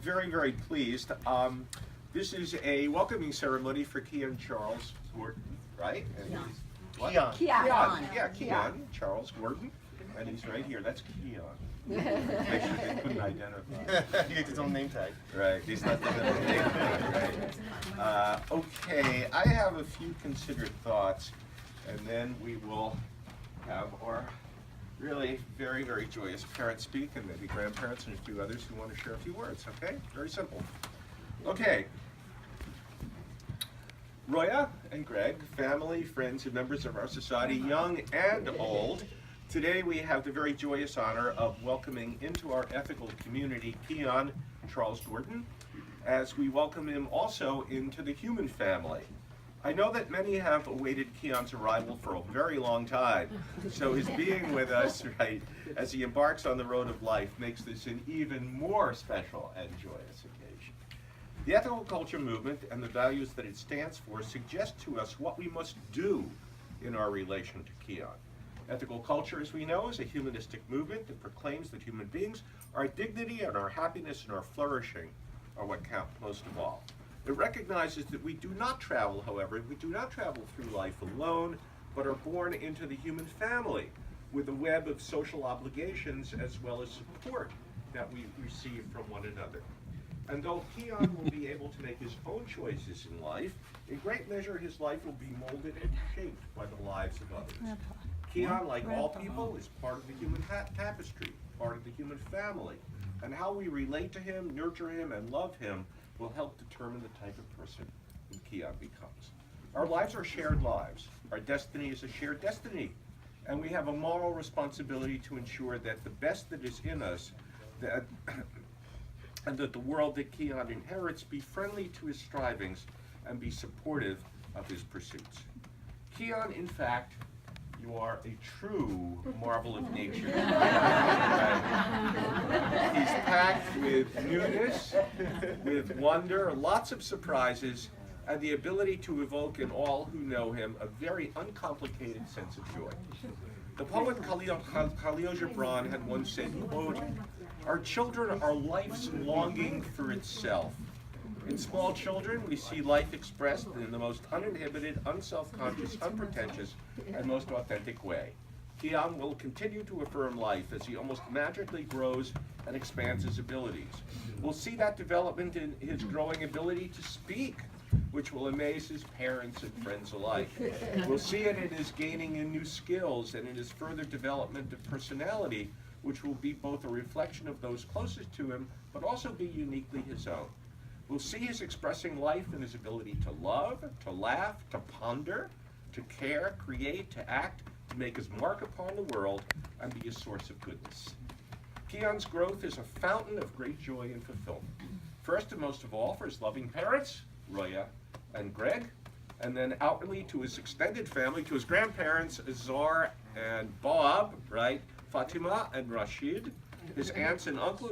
very, very pleased. This is a welcoming ceremony for Kian Charles Gordon, right? And Kian. What? Kian. Kian. Yeah, Kian Charles Gordon. And he's right here. That's Kian. Actually, they couldn't identify. He gets his own name tag. Right, he's not the name tag, right? Okay, I have a few considered thoughts, and then we will have our really very, very joyous parents speak, and maybe grandparents and a few others who want to share a few words, okay? Very simple. Okay. Roya and Greg, family, friends, and members of our society, young and old. Today we have the very joyous honor of welcoming into our ethical community Kian Charles Gordon, as we welcome him also into the human family. I know that many have awaited Kian's arrival for a very long time, so his being with us, right, as he embarks on the road of life makes this an even more special and joyous occasion. The ethical culture movement and the values that it stands for suggest to us what we must do in our relation to Kian. Ethical culture, as we know, is a humanistic movement that proclaims that human beings, our dignity and our happiness and our flourishing are what count most of all. It recognizes that we do not travel, however, we do not travel through life alone, but are born into the human family with a web of social obligations as well as support that we receive from one another. And though Kian will be able to make his own choices in life, in great measure his life will be molded and shaped by the lives of others. Kian, like all people, is part of the human tapestry, part of the human family, and how we relate to him, nurture him, and love him will help determine the type of person who Kian becomes. Our lives are shared lives. Our destiny is a shared destiny, and we have a moral responsibility to ensure that the best that is in us, and that the world that Kian inherits be friendly to his strivings and be supportive of his pursuits. Kian, in fact, you are a true marvel of nature. He's packed with newness, with wonder, lots of surprises, and the ability to evoke in all who know him a very uncomplicated sense of joy. The poet Khalil Gibran had once said, quote, "Our children are life's longing for itself. In small children, we see life expressed in the most uninhibited, unself-conscious, unpretentious, and most authentic way. Kian will continue to affirm life as he almost magically grows and expands his abilities. We'll see that development in his growing ability to speak, which will amaze his parents and friends alike. We'll see it in his gaining in new skills and in his further development of personality, which will be both a reflection of those closest to him, but also be uniquely his own. We'll see his expressing life in his ability to love, to laugh, to ponder, to care, create, to act, to make his mark upon the world, and be a source of goodness. Kian's growth is a fountain of great joy and fulfillment. First and most of all, for his loving parents, Roya and Greg, and then outwardly to his extended family, to his grandparents, Azar and Bob, right, Fatima and Rashid, his aunts and uncle,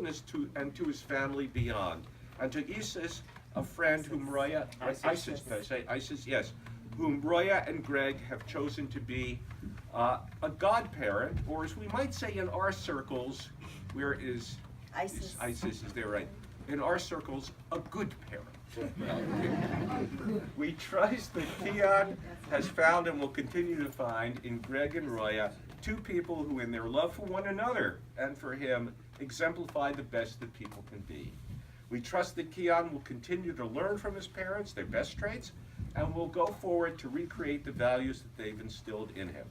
and to his family beyond. And to Isis, a friend whom Roya, Isis, did I say Isis? Yes, whom Roya and Greg have chosen to be a godparent, or as we might say in our circles, where is Isis? Isis, is there right? In our circles, a good parent. We trust that Kian has found and will continue to find in Greg and Roya two people who in their love for one another and for him exemplify the best that people can be. We trust that Kian will continue to learn from his parents, their best traits, and will go forward to recreate the values that they've instilled in him.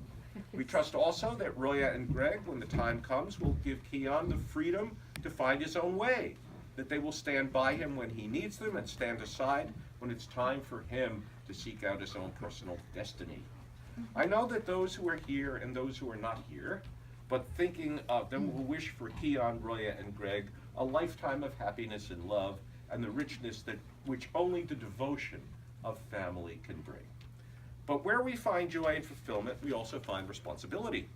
We trust also that Roya and Greg, when the time comes, will give Kian the freedom to find his own way, that they will stand by him when he needs them and stand aside when it's time for him to seek out his own personal destiny. I know that those who are here and those who are not here, but thinking of them will wish for Kian, Roya, and Greg a lifetime of happiness and love and the richness which only the devotion of family can bring. But where we find joy and fulfillment, we also find responsibility.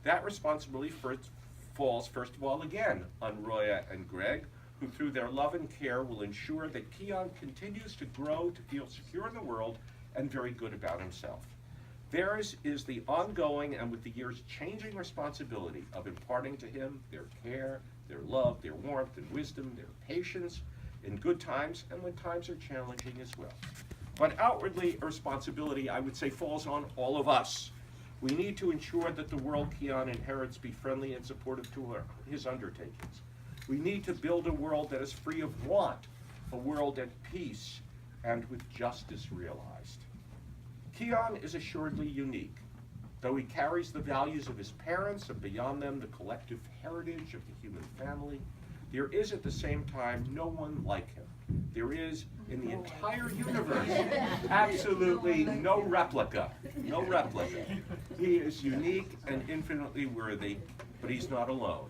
That responsibility falls, first of all, again, on Roya and Greg, who through their love and care will ensure that Kian continues to grow, to feel secure in the world, and very good about himself. Theirs is the ongoing and with the years changing responsibility of imparting to him their care, their love, their warmth and wisdom, their patience, in good times and when times are challenging as well. But outwardly, responsibility, I would say, falls on all of us. We need to ensure that the world Kian inherits be friendly and supportive to his undertakings. We need to build a world that is free of want, a world at peace and with justice realized. Kian is assuredly unique. Though he carries the values of his parents and beyond them the collective heritage of the human family, there is at the same time no one like him. There is, in the entire universe, absolutely no replica. No replica. He is unique and infinitely worthy, but he's not alone.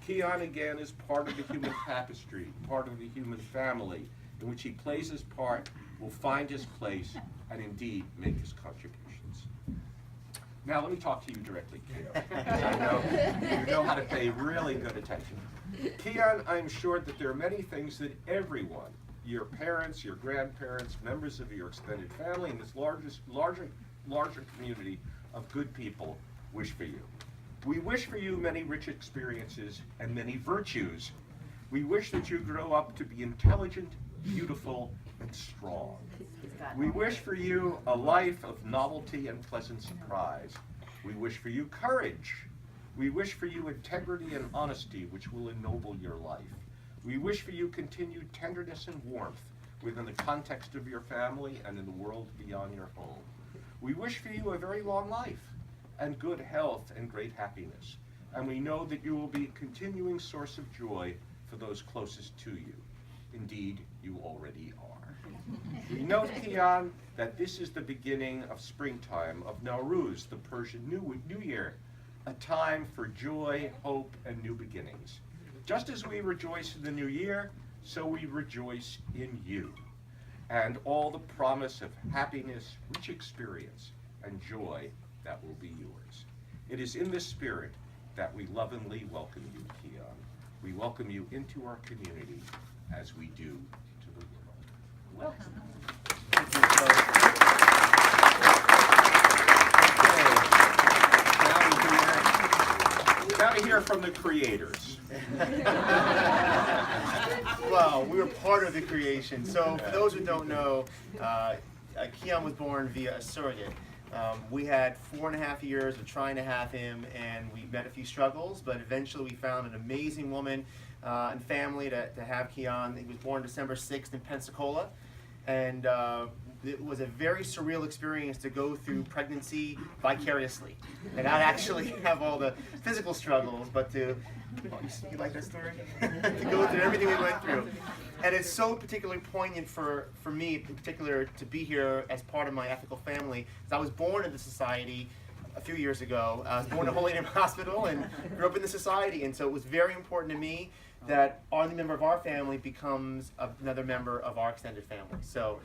Kian, again, is part of the human tapestry, part of the human family, in which he plays his part, will find his place, and indeed make his contributions. Now, let me talk to you directly, Kian. I know you know how to pay really good attention. Kian, I'm sure that there are many things that everyone, your parents, your grandparents, members of your extended family, and this larger community of good people wish for you. We wish for you many rich experiences and many virtues. We wish that you grow up to be intelligent, beautiful, and strong. We wish for you a life of novelty and pleasant surprise. We wish for you courage. We wish for you integrity and honesty, which will ennoble your life. We wish for you continued tenderness and warmth within the context of your family and in the world beyond your home. We wish for you a very long life and good health and great happiness. And we know that you will be a continuing source of joy for those closest to you. Indeed, you already are. We note, Kian, that this is the beginning of springtime, of Nowruz, the Persian New Year, a time for joy, hope, and new beginnings. Just as we rejoice in the new year, so we rejoice in you, and all the promise of happiness, rich experience, and joy that will be yours. It is in this spirit that we lovingly welcome you, Kian. We welcome you into our community as we do to the world. Welcome. Thank you. Now we hear from the creators. Well, we were part of the creation. So for those who don't know, Kian was born via a surrogate. We had 4.5 years of trying to have him, and we met a few struggles, but eventually we found an amazing woman and family to have Kian. He was born December 6th in Pensacola, and it was a very surreal experience to go through pregnancy vicariously and not actually have all the physical struggles, but to, you like that story? To go through everything we went through. And it's so particularly poignant for me in particular to be here as part of my ethical family. I was born in the society a few years ago. I was born at Holy Name Hospital and grew up in the society, and so it was very important to me that any member of our family becomes another member of our extended family. So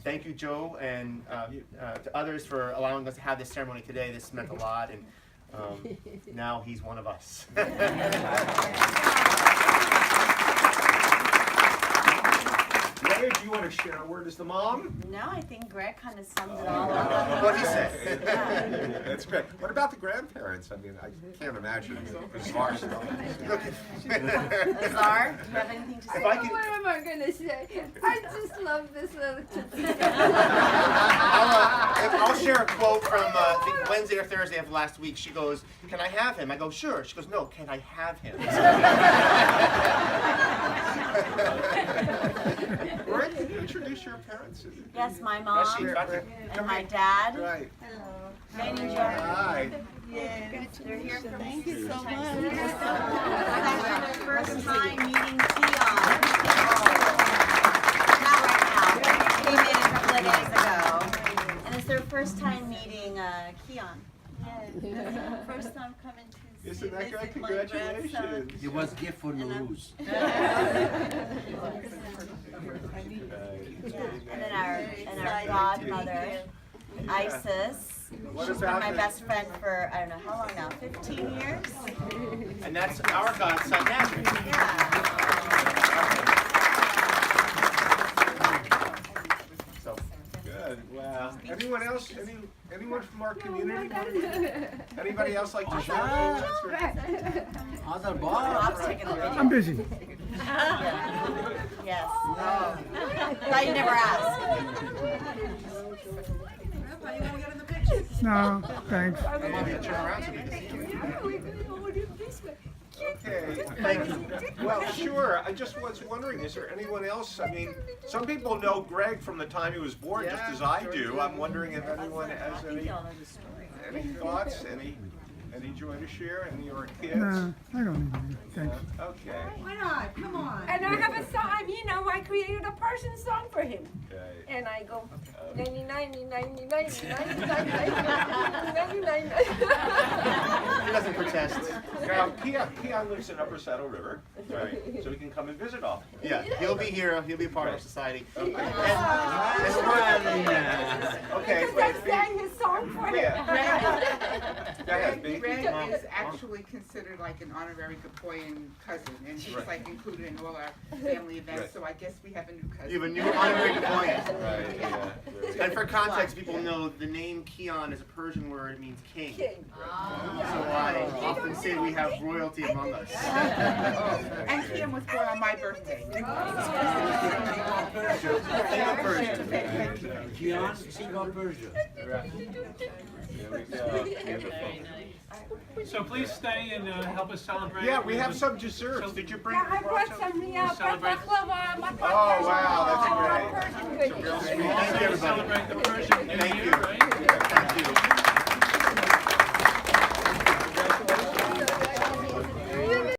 thank you, Joe, and to others for allowing us to have this ceremony today. This meant a lot, and now he's one of us. Leah, do you want to share a word as the mom? No, I think Greg kind of summed it all up. What he said. Yeah. That's great. What about the grandparents? I mean, I can't imagine Azar stuff. Azar, do you have anything to say? If I could, What am I going to say? I just love this little kid. I'll share a quote from I think Wednesday or Thursday of last week. She goes, "Can I have him?" I go, "Sure." She goes, "No, can I have him?" Greg, can you introduce your parents? Yes, my mom and my dad. Right. Thank you, Hi. They're here from Thank you so much. It's actually their first time meeting Kian. Not right now. They came in a couple of days ago. And it's their first time meeting Kian. Yes. First time coming to see Isn't that great? visit my Congratulations. grandson. It was a gift for Nowruz. And then our godmother, Isis. What She's been about my the- best friend for, I don't know, how long now? 15 years? And that's our godson, Nazareth. Yeah. So, Good. Wow. Anyone else? Anyone from our community? Anybody else like to share? That's great. Other Bob's Bob. taking a video. I'm busy. Yes. Oh, thought you never asked. No, thanks. Come on, turn around so we can see you. Okay. Thank you. Well, sure. I just was wondering, is there anyone else? I mean, some people know Greg from the time he was born, just as I do. I'm wondering if anyone has any thoughts, any joy to share, any of our kids? No, I don't need anything. Thanks. Okay. Why not? Come on. And I have a song, I created a Persian song for him. Okay. And I go, 99, 99, 99, 99. He doesn't protest. Now, Kian lives in Upper Saddle River, right? So he can come and visit often. Yeah, he'll be here. He'll be a part of society. Okay. Okay. Because I sang his song for him. Yeah. Go ahead, B. Greg is actually considered like an honorary Gapoyan cousin, and he's Right. like included in all our family events, Right. so I guess we have a new cousin. You have a new honorary point. Right, yeah. And for context, people know the name Kian is a Persian word. It means king. King. So I often say we have royalty among us. And Kian was born on my birthday. King of Persia. Kian, King of Persia. There we go. Beautiful. So please stay and help us celebrate. Yeah, we have some desserts. Did you bring? Yeah, I brought some Celebrate. baklava. Oh, wow, that's great. Persian Real goodies. sweet. Thank you, everybody. Celebrate the Persian New Thank Year, you. right?